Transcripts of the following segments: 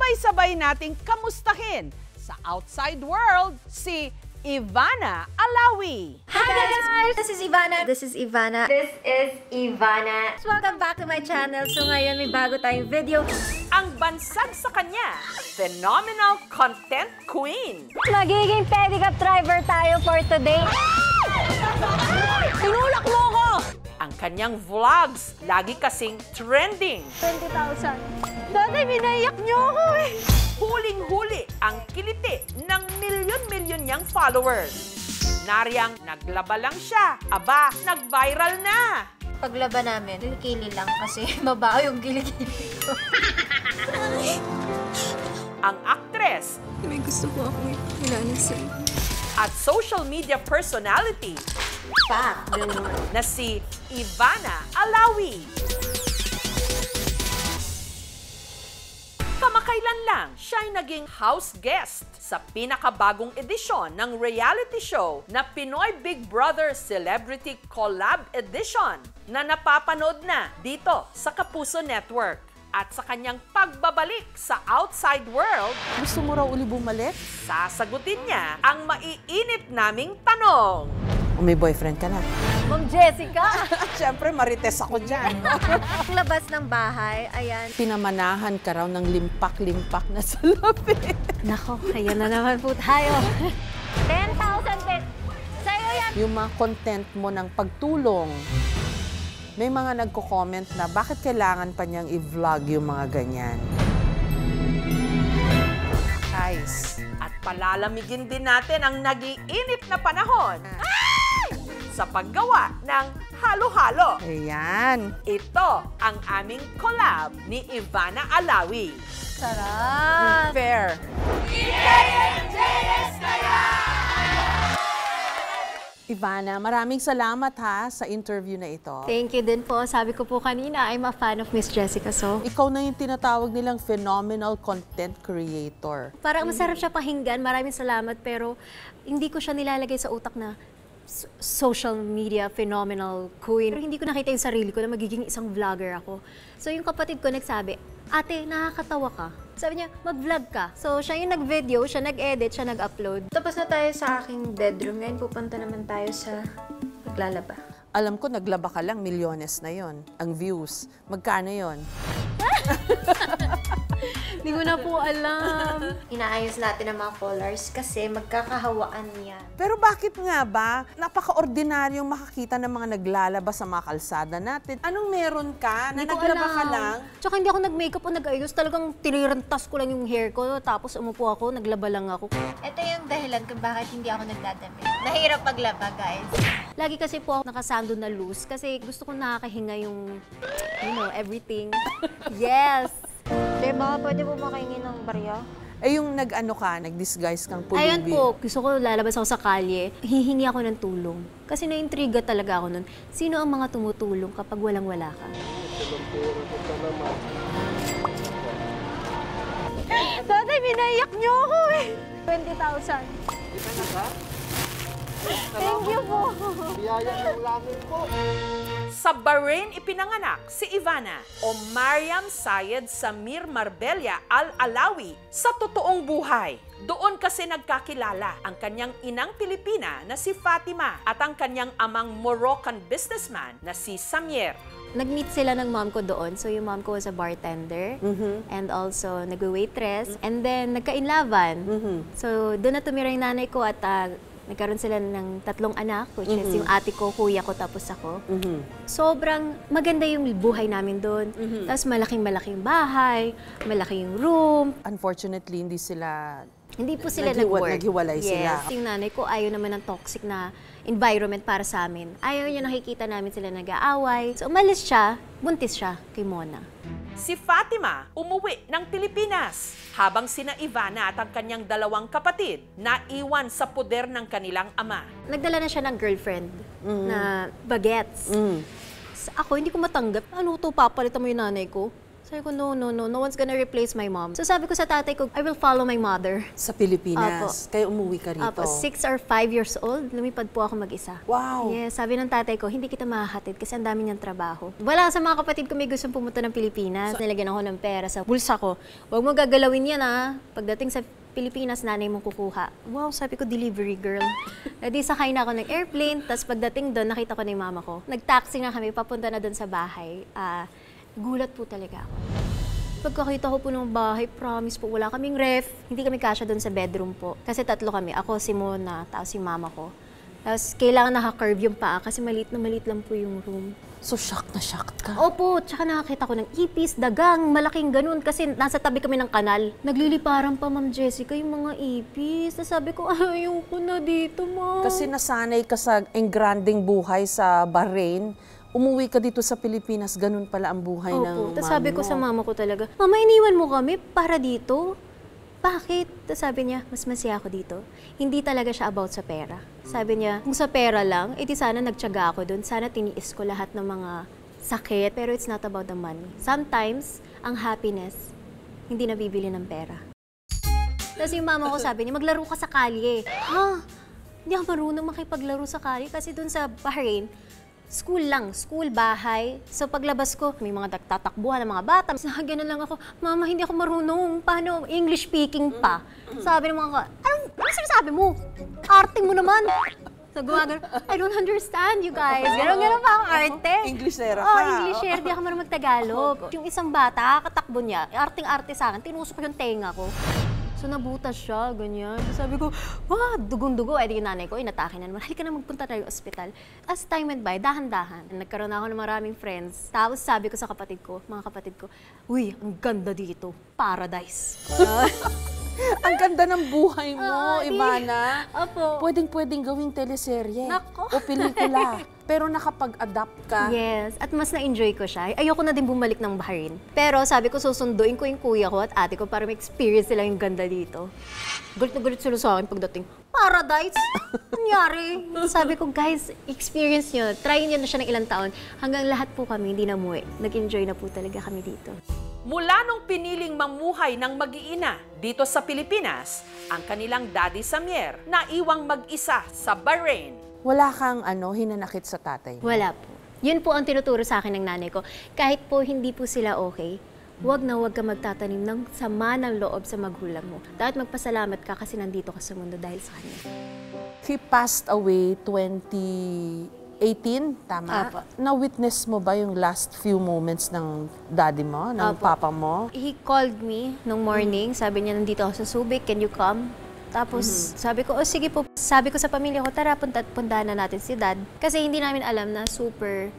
sabay-sabay nating kamustahin sa outside world si Ivana Alawi. Hi guys! This is Ivana. This is Ivana. This is Ivana. Welcome back to my channel. So ngayon may bago tayong video. Ang bansag sa kanya, phenomenal content queen. Magiging pedicab driver tayo for today. Tinulak mo ko! Ang kanyang vlogs, lagi kasing trending. 20,000. Dati minaiyak niyo ako eh. Huling-huli ang kiliti ng milyon-milyon niyang followers. Nariyang naglaba lang siya, aba, nag-viral na. Paglaba namin, kilikili lang kasi mabaho yung kilikili ko. Ang aktres May gusto po ako ipakilala sa'yo. at social media personality na si Ivana Alawi. Kamakailan lang, siya'y naging house guest sa pinakabagong edisyon ng reality show na Pinoy Big Brother Celebrity Collab Edition na napapanood na dito sa Kapuso Network. At sa kanyang pagbabalik sa outside world, gusto mo raw uli bumalik? Sasagutin niya ang maiinit naming tanong. May boyfriend ka na? Ma'am Jessica! Siyempre, marites ako dyan. Paglabas ng bahay, ayan. Pinamanahan ka raw ng limpak-limpak na salapi. Nako, ayan na naman po tayo. 10,000 pesos. Sa'yo yan. Yung mga content mo ng pagtulong, may mga nagko-comment na bakit kailangan pa niyang i-vlog yung mga ganyan. Guys, at palalamigin din natin ang nag-iinit na panahon sa paggawa ng halo-halo. Ayan. Ito ang aming collab ni Ivana Alawi. Sarap! Fair. Ivana, maraming salamat ha sa interview na ito. Thank you din po. Sabi ko po kanina, I'm a fan of Miss Jessica. So, Ikaw na yung tinatawag nilang phenomenal content creator. parang masarap siya pakinggan. Maraming salamat. Pero hindi ko siya nilalagay sa utak na social media phenomenal queen. Pero hindi ko nakita yung sarili ko na magiging isang vlogger ako. So yung kapatid ko nagsabi, ate, nakakatawa ka. Sabi niya, mag-vlog ka. So siya yung nag-video, siya nag-edit, siya nag-upload. Tapos na tayo sa aking bedroom. Ngayon pupunta naman tayo sa paglalaba. Alam ko, naglaba ka lang, milyones na yon ang views. Magkano yon? Hindi ko na po alam. Inaayos natin ang mga colors kasi magkakahawaan yan. Pero bakit nga ba? Napaka-ordinaryong makakita ng mga naglalaba sa mga kalsada natin. Anong meron ka na Hindi ko naglaba ka alam. lang? Tsaka hindi ako nag-makeup o nag-ayos. Talagang tinirantas ko lang yung hair ko. Tapos umupo ako, naglaba lang ako. Ito yung dahilan kung bakit hindi ako nagdadamit. Mahirap maglaba, guys. Lagi kasi po ako nakasando na loose kasi gusto ko nakakahinga yung, everything. Yes! Diba, pwede po makaingin ng barya? Eh yung nag-ano ka, nag-disguise kang pulubi. Ayan po, gusto ko lalabas ako sa kalye, hihingi ako ng tulong. Kasi na-intriga talaga ako nun. Sino ang mga tumutulong kapag walang-wala ka? Dati, minaiyak niyo ako eh. 20,000. Thank you po. Sa Bahrain ipinanganak si Ivana o Mariam Sayed Samir Marbella Al-Alawi sa totoong buhay. Doon kasi nagkakilala ang kanyang inang Pilipina na si Fatima at ang kanyang amang Moroccan businessman na si Samir. Nag-meet sila ng mom ko doon. So yung mom ko was a bartender and also nag-waitress. And then nagka-inlaban. So doon na tumira yung nanay ko at nagkaroon sila ng 3 anak, which is yung ate ko, kuya ko, tapos ako. Sobrang maganda yung buhay namin doon. Tapos malaking-malaking bahay, malaki yung room. Unfortunately, hindi po sila nag-work. naghiwalay sila. Yes. Yung nanay ko, ayaw naman ng toxic na environment para sa amin. Ayaw niya nakikita namin sila nag-aaway. So umalis siya, buntis siya kay Mona. Si Fatima umuwi ng Pilipinas habang sina Ivana at ang kanyang 2 kapatid naiwan sa poder ng kanilang ama. Nagdala na siya ng girlfriend na bagets. Ako, hindi ko matanggap. Ano to, papalitan mo yung nanay ko? Sabi ko, no one's gonna replace my mom. So sabi ko sa tatay ko, I will follow my mother. Sa Pilipinas. Kaya umuwi ka rito. Apo, 6 or 5 years old, lumipad po ako mag-isa. Wow. Yes, sabi ng tatay ko, hindi kita mahahatid kasi ang dami niyang trabaho. Wala sa mga kapatid ko may gustong pumunta ng Pilipinas. Nilagyan ako ng pera sa bulsa ko. Huwag mo gagalawin yan Pagdating sa Pilipinas, nanay mong kukuha. Wow, sabi ko, delivery girl. Di sakay na ako ng airplane, tapos pagdating doon, nakita ko na yung mama ko. Nag-taxi na kami, papunta na doon sa bahay. Gulat po talaga ako. Pagkakita ko po ng bahay, promise po, wala kaming ref. Hindi kami kasya doon sa bedroom po. Kasi 3 kami. Ako, si Mona, tapos si mama ko. Tapos kailangan naka-curve yung paa kasi maliit na maliit lang po yung room. So, shocked na shocked ka. Opo, tsaka nakakita ko ng ipis, dagang, malaking ganun. Kasi nasa tabi kami ng kanal. Nagliliparan pa, Ma'am Jessica, yung mga ipis. Tapos sabi ko, ayoko na dito, Ma'am. Kasi nasanay ka sa engranding buhay sa Bahrain. Umuwi ka dito sa Pilipinas, ganun pala ang buhay ng Tapos mami sabi ko mo. sa mama ko talaga, Mama, iniwan mo kami para dito? Bakit? Tapos sabi niya, mas masaya ako dito. Hindi talaga siya about sa pera. Sabi niya, kung sa pera lang, edi sana nagtiyaga ako doon. Sana tiniis ko lahat ng mga sakit. Pero it's not about the money. Sometimes, ang happiness, hindi nabibili ng pera. Tapos yung mama ko sabi niya, maglaro ka sa kalye. Hindi ako marunong makipaglaro sa kalye kasi doon sa Bahrain, school lang, school, bahay. So paglabas ko, may mga tatakbuhan ng mga bata. Ganun lang ako, Mama, hindi ako marunong. Paano? English speaking pa. Sabi ng mga ano sinasabi mo? Arte mo naman. So gumagano, I don't understand you guys. Ganun pa ang arte. Englishera ka. Englishera, di ako marunong mag-Tagalog. Yung isang bata, katakbo niya, arting-arte sa akin, tinusok ko yung tenga ko. So nabutas siya, ganyan. So, sabi ko, dugong-dugo. Eh di yung nanay ko, inatake na naman. Halika na magpunta tayo ospital. As time went by, dahan-dahan. Nagkaroon ako ng maraming friends. Tapos sabi ko sa kapatid ko, mga kapatid ko, uy, ang ganda dito. Paradise. Ang ganda ng buhay mo, Ivana. Opo. Pwedeng gawing teleserye. Nako. O pelikula. Pero nakapag-adapt ka. Yes, at mas na-enjoy ko siya. Ayoko na din bumalik ng Bahrain. Pero sabi ko, susunduin ko yung kuya ko at ate ko para ma-experience nila yung ganda dito. Galit na galit sila sa akin pagdating, Paradise! Nangyari? Sabi ko, guys, experience nyo. Try nyo na siya ng ilang taon. Hanggang lahat po kami, hindi na muwi. Nag-enjoy na po talaga kami dito. Mula nung piniling mamuhay ng mag-iina dito sa Pilipinas, ang kanilang daddy Samier na iwang mag-isa sa Bahrain. Wala kang hinanakit sa tatay mo? Wala po. Yun po ang tinuturo sa akin ng nanay ko. Kahit po hindi po sila okay, huwag na huwag ka magtatanim ng sama ng loob sa magulang mo. Dapat magpasalamat ka kasi nandito ka sa mundo dahil sa kanya. He passed away 2018, tama? Apo. Na-witness mo ba yung last few moments ng daddy mo, ng Apo. papa mo? He called me nung morning. Sabi niya, nandito ako sa Subic, can you come? Tapos sabi ko, sige po. Sabi ko sa pamilya ko, tara, puntahan na natin si dad. Kasi hindi namin alam na super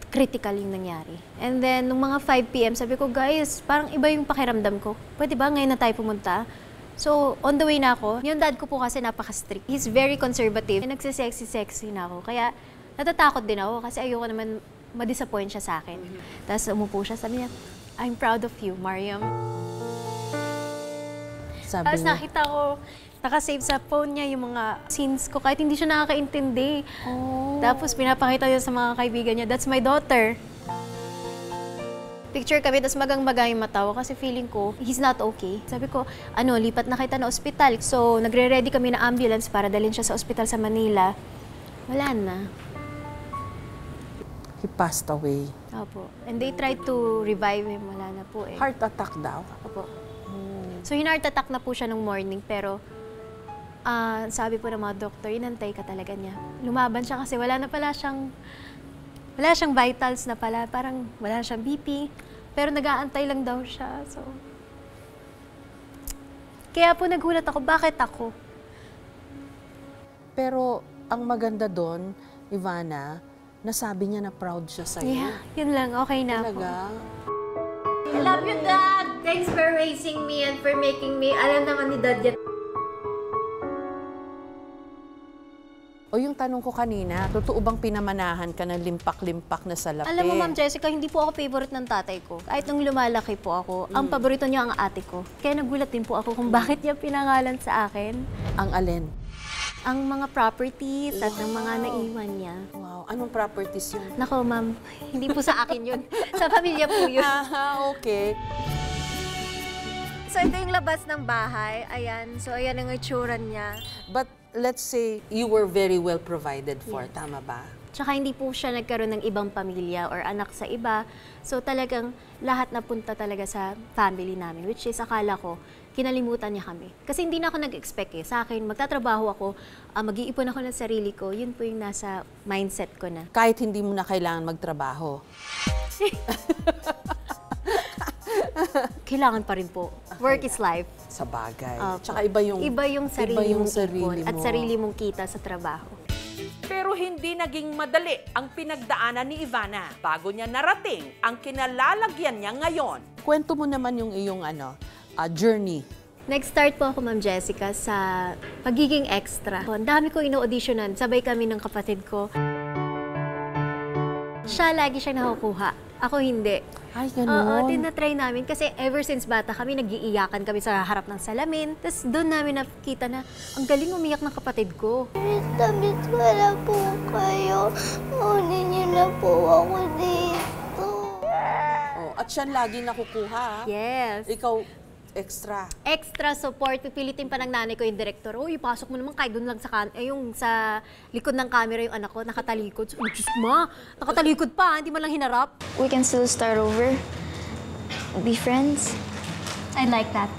critical yung nangyari. And then, nung mga 5 p.m., sabi ko, guys, parang iba yung pakiramdam ko. Pwede ba ngayon na tayo pumunta? So, on the way na ako. Yung dad ko po kasi napaka-strict. He's very conservative. Nagsisexy-sexy na ako. Kaya, natatakot din ako kasi ayoko naman ma-disappoint siya sa akin. Tapos umupo siya, sabi niya, I'm proud of you, Mariam. Sabi Tapos niya. nakita ko, nakasave sa phone niya yung mga scenes ko kahit hindi siya nakakaintindi. Tapos pinapakita niya sa mga kaibigan niya, that's my daughter. Picture kami, tapos magang-magang yung mata ko kasi feeling ko, he's not okay. Sabi ko, lipat na kita na ospital. So, nagre-ready kami na ambulance para dalhin siya sa ospital sa Manila. Wala na. He passed away. Opo. And they tried to revive him. Wala na po eh. Heart attack daw. Opo. So, hinart attack na po siya nung morning, pero sabi po ng mga doktor, inantay ka talaga niya. Lumaban siya kasi wala siyang vitals na pala, parang wala siyang BP, pero nag-aantay lang daw siya. So, kaya po nagulat ako, bakit ako? Pero ang maganda doon, Ivana, nasabi niya na proud siya sa'yo. Yeah, yun lang, okay na po. Talaga? I love you, Dad! Thanks for raising me and for making me. Alam naman ni Dad yan. O yung tanong ko kanina, totoo bang pinamanahan ka ng limpak-limpak na salapi? Alam mo, Ma'am Jessica, hindi po ako favorite ng tatay ko. Kahit nung lumalaki po ako, ang paborito niya ang ate ko. Kaya nagulat din po ako kung bakit niya pinangalan sa akin. Ang alin? Ang mga properties at ang mga naiwan niya. Wow. Oh, anong properties yun? Nako, ma'am, hindi po sa akin yun. Sa pamilya po yun. Okay. So ito yung labas ng bahay. Ayan. So ayan ang itsura niya. But let's say you were very well provided for, tama ba? Tsaka hindi po siya nagkaroon ng ibang pamilya or anak sa iba. So talagang lahat napunta talaga sa family namin, which is akala ko, kinalimutan niya kami. Kasi hindi na ako nag-expect eh. Sa akin, magtatrabaho ako, mag-iipon ako ng sarili ko, yun po yung nasa mindset ko na. Kahit hindi mo na kailangan magtrabaho. Kailangan pa rin po. Work is life. Sa bagay. Opo. Tsaka iba yung sarili mong sarili ipon at mo. sarili mong kita sa trabaho. Pero hindi naging madali ang pinagdaanan ni Ivana bago niya narating ang kinalalagyan niya ngayon. Kwento mo naman yung iyong journey. Nag-start po ako, Ma'am Jessica, sa pagiging extra. Ang dami ko ino-auditionan, sabay kami ng kapatid ko. Siya lagi siya nakukuha. Ako hindi. Ay, Oo, ganun. tinatry namin kasi ever since bata kami, nag-iiyakan kami sa harap ng salamin. Tapos doon namin nakita na ang galing umiyak ng kapatid ko. Miss wala po kayo. Unin niyo na po ako dito. Oh, at siya lagi nakukuha. Yes. Ikaw, extra. Extra support. Pipilitin pa ng nanay ko yung director. Uy, pasok mo naman kahit doon lang yung sa likod ng camera yung anak ko, nakatalikod. So, Diyos ma, nakatalikod pa, hindi man lang hinarap. We can still start over. Be friends. I like that.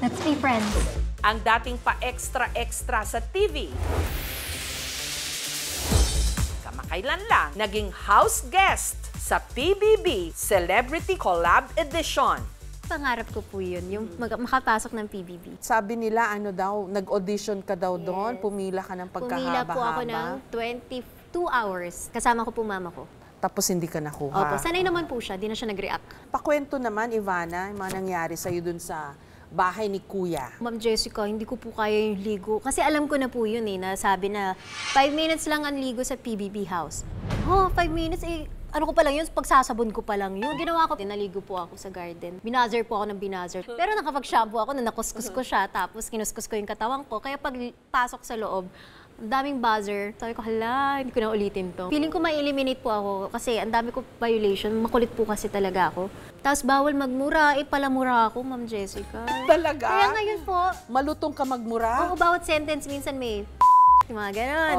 Let's be friends. Ang dating pa-extra-extra sa TV, kamakailan lang naging house guest sa PBB Celebrity Collab Edition. Pangarap ko po yun, yung makapasok ng PBB. Sabi nila, nag-audition ka daw doon, pumila ka ng Pumila po ako ng pagkahaba-haba. 22 hours. Kasama ko po mama ko. Tapos hindi ka nakuha. Opo, sanay naman po siya, di na siya nag-react. Pakwento naman, Ivana, yung mga nangyari sa'yo dun sa bahay ni Kuya. Ma'am Jessica, hindi ko po kaya yung ligo. Kasi alam ko na po yun eh, na sabi na 5 minutes lang ang ligo sa PBB house. Oh, 5 minutes eh. Ano ko pa lang yun, pagsasabon ko pa lang yun. Ginawa ko, naligo po ako sa garden. Binazzer po ako ng binazzer. Pero nakapag-shampoo ako, nakuskus ko siya, tapos kinuskus ko yung katawan ko. Kaya pag pasok sa loob, ang daming buzzer. Sabi ko, hala, hindi ko na ulitin to. Feeling ko ma-eliminate po ako kasi ang dami ko violation. Makulit po kasi talaga ako. Tapos bawal magmura. Palamura ako, Ma'am Jessica. Talaga? Kaya ngayon po, Malutong ka magmura? oo, bawat sentence minsan may yung mga ganon.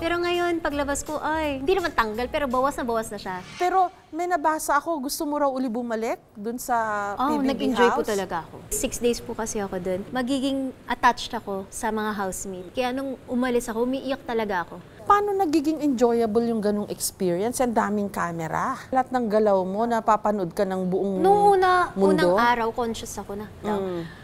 Pero ngayon, paglabas ko, ay, hindi naman tanggal, pero bawas na siya. Pero may nabasa ako, gusto mo raw uli bumalik dun sa PBB nag-enjoy house? po talaga ako. 6 days po kasi ako dun. Magiging attached ako sa mga housemate. Kaya nung umalis ako, umiiyak talaga ako. Paano nagiging enjoyable yung ganung experience? Ang daming camera. Lahat ng galaw mo, napapanood ka ng buong Noong mundo? unang araw, conscious ako na.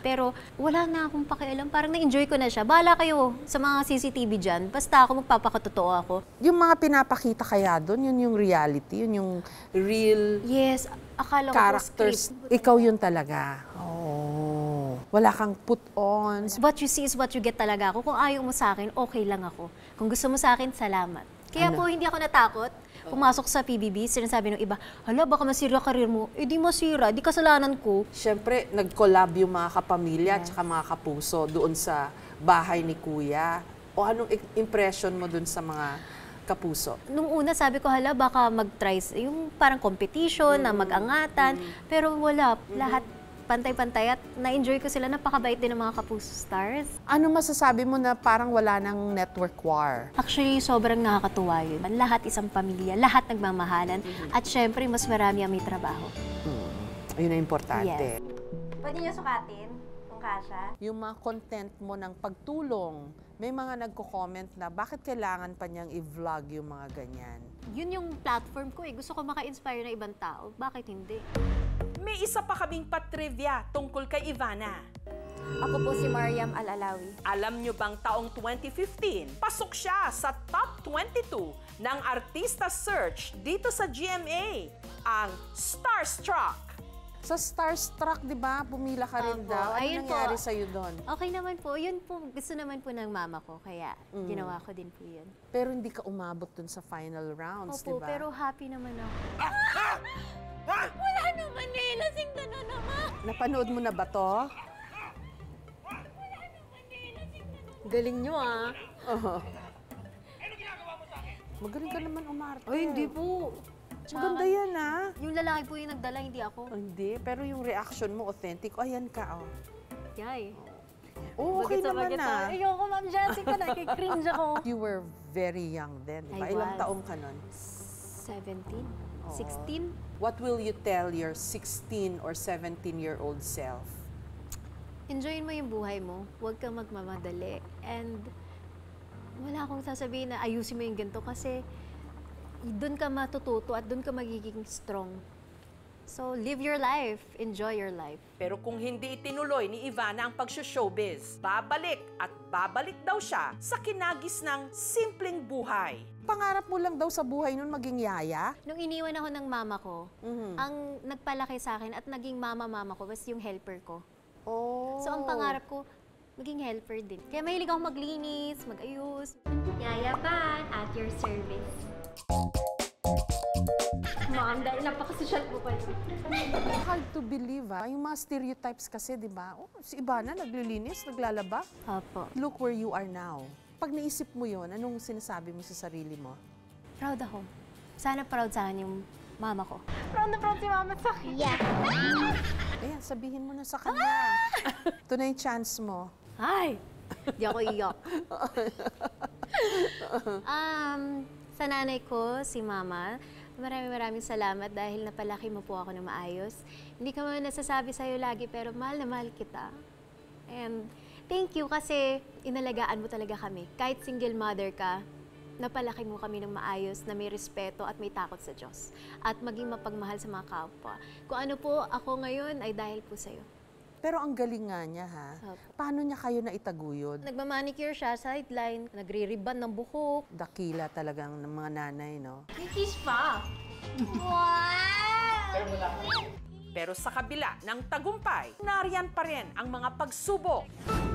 Pero wala na akong pakialam. Parang na-enjoy ko na siya. Bahala kayo sa mga CCTV dyan. Basta ako magpapakatotoo ako. Yung mga pinapakita kaya doon, yun yung reality, yun yung real Yes, akala ko po characters. script. Ikaw yun talaga. Oh. Wala kang put on. What you see is what you get talaga ako. Kung ayaw mo sa akin, okay lang ako. Kung gusto mo sa akin, salamat. Kaya po hindi ako natakot. Pumasok sa PBB, sinasabi ng iba, hala, baka masira karir mo. Eh di masira, di kasalanan ko. Siyempre, nag-collab yung mga kapamilya at saka mga kapuso doon sa bahay ni Kuya. O anong impression mo doon sa mga kapuso? Nung una, sabi ko, hala, baka mag-try, yung parang competition na mag-angatan. Pero wala, lahat pantay-pantay at na-enjoy ko sila. Napakabait din ng mga kapuso stars. Ano masasabi mo na parang wala ng network war? Actually, sobrang nakakatuwa yun. Lahat isang pamilya, lahat nagmamahalan. At syempre, mas marami ang may trabaho. Ayun ang importante. Yes. Pwede niyo sukatin kung kasha. Yung mga content mo ng pagtulong, may mga nagko-comment na bakit kailangan pa niyang i-vlog yung mga ganyan. Yun yung platform ko eh. Gusto ko maka-inspire ng ibang tao. Bakit hindi? May isa pa kaming patrivia tungkol kay Ivana. Ako po si Mariam Alalawi. Alam nyo bang taong 2015, pasok siya sa top 22 ng Artista Search dito sa GMA, ang Starstruck. Sa Starstruck, di ba, pumila ka rin Opo. daw. Ano Ayun nangyari po. sa'yo doon? Okay naman po. Yun po, gusto naman po ng mama ko. Kaya ginawa ko din po yun. Pero hindi ka umabot dun sa final rounds, di Opo, ba? pero happy naman ako. Wala naman eh. Lasing ka na naman. Napanood mo na ba to? Galing nyo ah. Magaling ka naman umarte. Ay, hindi po. Maganda yan, ah. Yung lalaki po yung nagdala, hindi ako. Hindi, pero yung reaction mo authentic. Oh, ayan ka, oh. Yay. Oh, okay naman na. Ayoko, Ma'am Jessica, nakikringe ako. You were very young then, di ba? I Ilang was. taong ka nun? 17? 16? What will you tell your 16 or 17-year-old self? Enjoyin mo yung buhay mo. Huwag kang magmamadali. And wala akong sasabihin na ayusin mo yung ganito kasi doon ka matututo at doon ka magiging strong. So, live your life. Enjoy your life. Pero kung hindi itinuloy ni Ivana ang pag-showbiz, babalik at babalik daw siya sa kinagis ng simpleng buhay. Pangarap mo lang daw sa buhay nun maging yaya? Nung iniwan ako ng mama ko, ang nagpalaki sa akin at naging mama-mama ko was yung helper ko. Oh. So, ang pangarap ko, maging helper din. Kaya mahilig ako maglinis, magayos. Yayaban at your service. Ma'am, dahil napakasosyal po kayo. Hard to believe, ah. Yung mga stereotypes kasi, di ba? Oh, si Ivana, naglilinis, naglalaba. Opo. Look where you are now. Pag naisip mo yon, anong sinasabi mo sa sarili mo? Proud ako. Sana proud sa akin yung mama ko. Proud na proud si mama sa akin. Yeah. Ayan, sabihin mo na sa kanya. Ito na yung chance mo. Ay! Di ako iyak. Sa nanay ko, si mama, maraming salamat dahil napalaki mo po ako na maayos. Hindi ka man nasasabi sa'yo lagi, pero mahal na mahal kita. And thank you kasi inalagaan mo talaga kami. Kahit single mother ka, napalaki mo kami ng maayos, na may respeto at may takot sa Diyos. At maging mapagmahal sa mga kapwa. Kung ano po ako ngayon ay dahil po sa'yo. Pero ang galing nga niya, ha? Opo. Paano niya kayo naitaguyod? Nagmamanicure siya, sideline, nagre-ribbon ng buhok. Dakila talagang ng mga nanay, no? May kiss pa. Pero sa kabila ng tagumpay, nariyan pa rin ang mga pagsubok.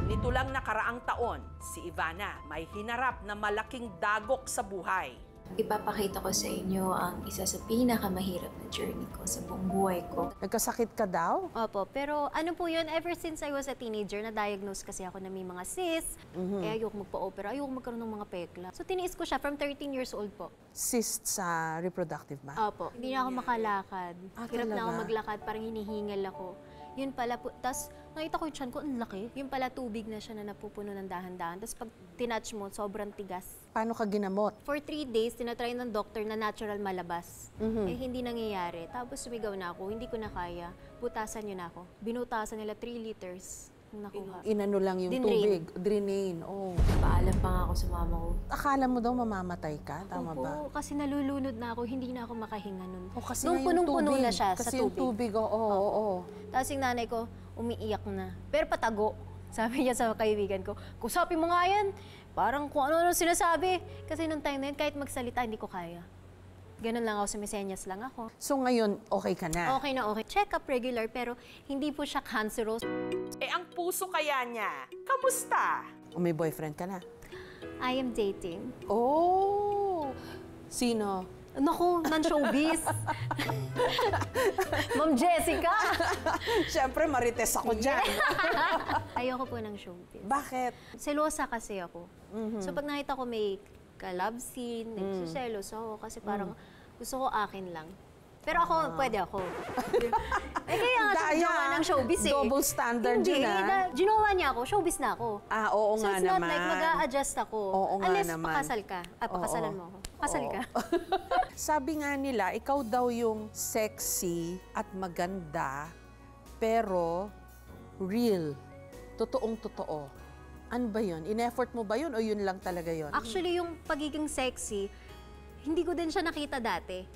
Nito lang nakaraang taon, si Ivana may hinarap na malaking dagok sa buhay. Ipapakita ko sa inyo ang isa sa pinakamahirap na journey ko sa buong buhay ko. Nagkasakit ka daw? Opo, pero ano po yun, ever since I was a teenager, na-diagnose kasi ako na may mga cysts, kaya ayoko magpa-opera, ayoko magkaroon ng mga pekla. So tiniis ko siya from 13 years old po. Cyst sa reproductive ba? Opo, hindi na ako makalakad. Hirap na ako talaga? maglakad, parang hinihingal ako. Yun pala po, tas nakita ko yung tiyan ko, ang laki. Yun pala tubig na siya na napupuno ng dahan-dahan. Tapos pag tinouch mo, sobrang tigas. Paano ka ginamot? For 3 days, tinatry ng doctor na natural malabas. Eh, hindi nangyayari. Tapos sumigaw na ako, hindi ko na kaya. Butasan yun ako. Binutasan nila 3 liters. Nakuha. Inano lang yung Dinrain. tubig. Drain. Oh. Paalam pa nga ako sa mama ko. Akala mo daw mamamatay ka? Tama Opo, ba? kasi nalulunod na ako, hindi na ako makahinga nun. O kasi Nung nga yung punong-puno tubig. na siya sa Kasi yung tubig. tubig, oo. Tapos yung nanay ko, umiiyak na. Pero patago. Sabi niya sa kaibigan ko, kusapin mo nga yan. Parang kung ano-ano sinasabi. Kasi nung time na yun, kahit magsalita, hindi ko kaya. Ganun lang ako, sumisenyas lang ako. So ngayon, okay ka na? Okay na okay. Check up regular, pero hindi po siya cancerous. Eh ang puso kaya niya, kamusta? O may boyfriend ka na? I am dating. Oh! Sino? Naku, non-showbiz. Ma'am Jessica. Siyempre, marites ako dyan. Ayoko po ng showbiz. Bakit? Selosa kasi ako. So pag nakita ko may ka-love scene, nagsiselos ako kasi parang gusto ko akin lang. Pero ako, pwede ako. Eh kaya nga siya Daya. jowa ng showbiz eh. Double standard Hindi, yun, ah. ginawa niya ako, showbiz na ako. Ah, oo So nga it's not naman. like mag-a-adjust ako. Oo nga Unless naman. pakasal ka. Pakasalan mo ako. Pakasal ka. Sabi nga nila, ikaw daw yung sexy at maganda, pero real. Totoong totoo. Ano ba yun? In-effort mo ba yun o yun lang talaga yun? Actually, yung pagiging sexy, hindi ko din siya nakita dati.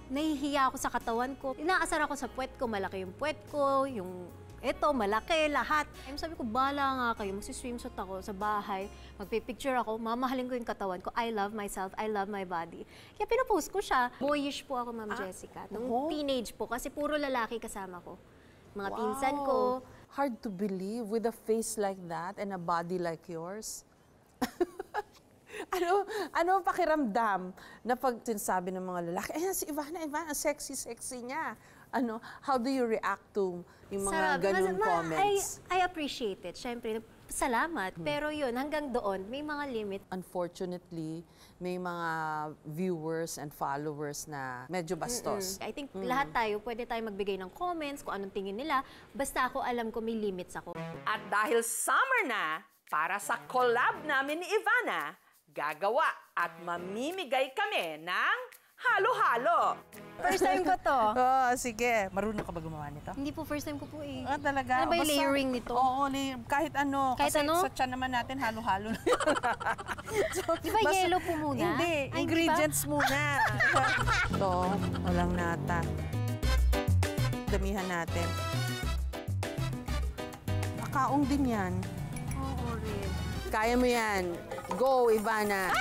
Nahihiya ako sa katawan ko. Inaasar ako sa puwet ko, malaki yung puwet ko, yung eto, malaki, lahat. Sabi ko, bahala nga kayo, magsiswimsuit ako sa bahay, magpipicture ako, mamahalin ko yung katawan ko. I love myself, I love my body. Kaya pinapost ko siya. Boyish po ako, Ma'am Jessica. Nung teenage po, kasi puro lalaki kasama ko. Mga pinsan ko. Hard to believe with a face like that and a body like yours. Ano ang pakiramdam na pag sinasabi ng mga lalaki, ayan si Ivana, sexy niya. How do you react to yung mga ganun comments? I appreciate it. Siyempre, salamat. Pero yun, hanggang doon, may mga limit. Unfortunately, may mga viewers and followers na medyo bastos. I think lahat tayo, pwede tayo magbigay ng comments kung anong tingin nila. Basta ako, alam ko may limits ako. At dahil summer na, para sa collab namin ni Ivana, gagawa at mamimigay kami ng halo-halo. First time ko to. Oh, sige. Marunong ka ba gumawa nito? Hindi po, first time ko po eh. Ah, talaga? Ano ba yung Basta- layering nito? Oo, kahit ano. Kahit kasi ano? sa tiyan naman natin, halo-halo na Di ba yellow po muna? Hindi, Ay, ingredients muna. Ito, walang nata. Damihan natin. Pakaong din yan. Oo, rin. Kaya mo yan. Go, Ivana.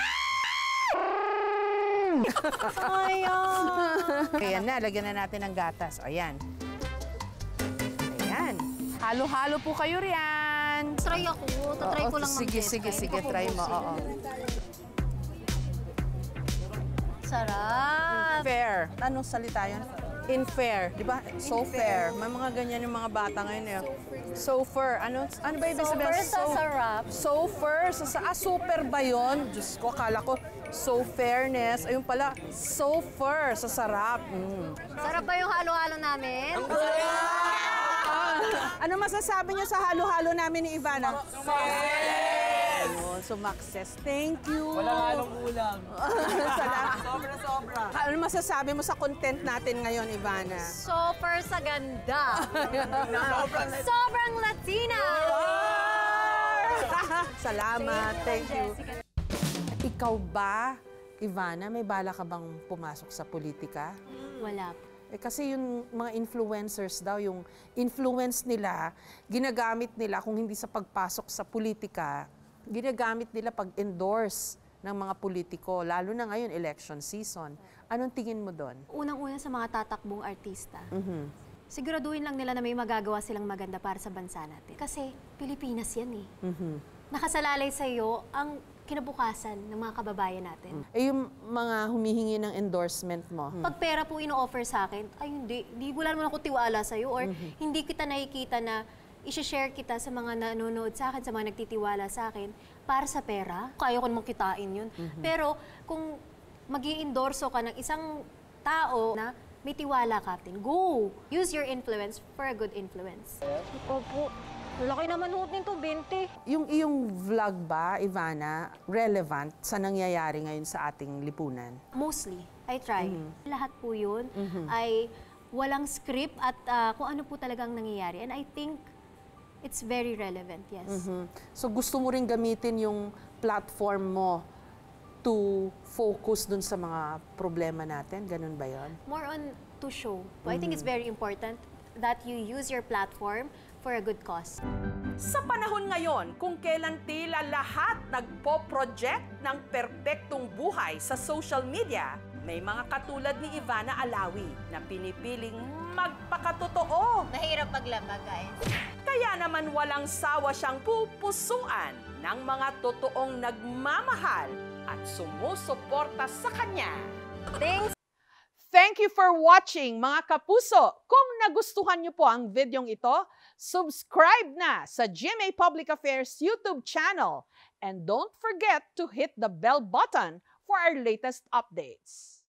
Ayan na, lagyan na natin ng gatas. Ayan. Ayan. Halo-halo po kayo riyan. Try ako. Tatry ko lang Sige, sige, try mo. Oo. Sarap. Fair. Anong salita yun? In fair. Di ba? So fair. May mga ganyan yung mga bata ngayon eh. So fair. Ano ba ibig sabihin? Super sa sarap. So fair. Super ba yun? Diyos ko, akala ko so fairness. Ayun pala, so fair sa sarap. Sarap ba yung halo-halo namin? Ano masasabi niyo sa halo-halo namin ni Ivana? Sumakses. Thank you. Walang halong ulam. Salamat. Sobra-sobra. Ano masasabi mo sa content natin ngayon, Ivana? Super sa ganda. Sobrang Latina. Salamat. Thank you. Ikaw ba, Ivana, may bala ka bang pumasok sa politika? Wala po. Kasi yung mga influencers daw, yung influence nila, ginagamit nila kung hindi sa pagpasok sa politika, ginagamit nila pag-endorse ng mga politiko, lalo na ngayon, election season. Anong tingin mo doon? Unang-una sa mga tatakbong artista. Siguraduhin lang nila na may magagawa silang maganda para sa bansa natin. Kasi Pilipinas yan eh. Nakasalalay sa iyo ang kinabukasan ng mga kababayan natin. Eh yung mga humihingi ng endorsement mo, Pag pera po ino-offer sa akin, ay hindi wala naman ako tiwala sa iyo or hindi kita nakikita na i-share kita sa mga nanonood sa akin, sa mga nagtitiwala sa akin para sa pera. Kaya ko namang kitain yun. Pero kung mag-i-endorso ka ng isang tao na may tiwala ka din, go! Use your influence for a good influence. Opo. Laki naman hot nito, 20. yung iyong vlog ba, Ivana, relevant sa nangyayari ngayon sa ating lipunan? Mostly, I try. Lahat po yun ay walang script at kung ano po talagang nangyayari. And I think it's very relevant, yes. So gusto mo rin gamitin yung platform mo to focus dun sa mga problema natin? Ganun ba yun? More on to show. I think it's very important that you use your platform for a good cause. Sa panahon ngayon, kung kailan tila lahat nagpo-project ng perpektong buhay sa social media, may mga katulad ni Ivana Alawi na pinipiling magpakatotoo. Mahirap paglabag, guys. Kaya naman walang sawa siyang pupusuan ng mga totoong nagmamahal at sumusuporta sa kanya. Thanks! Thank you for watching, mga kapuso! Kung nagustuhan niyo po ang videong ito, subscribe na sa GMA Public Affairs YouTube channel. And don't forget to hit the bell button for our latest updates.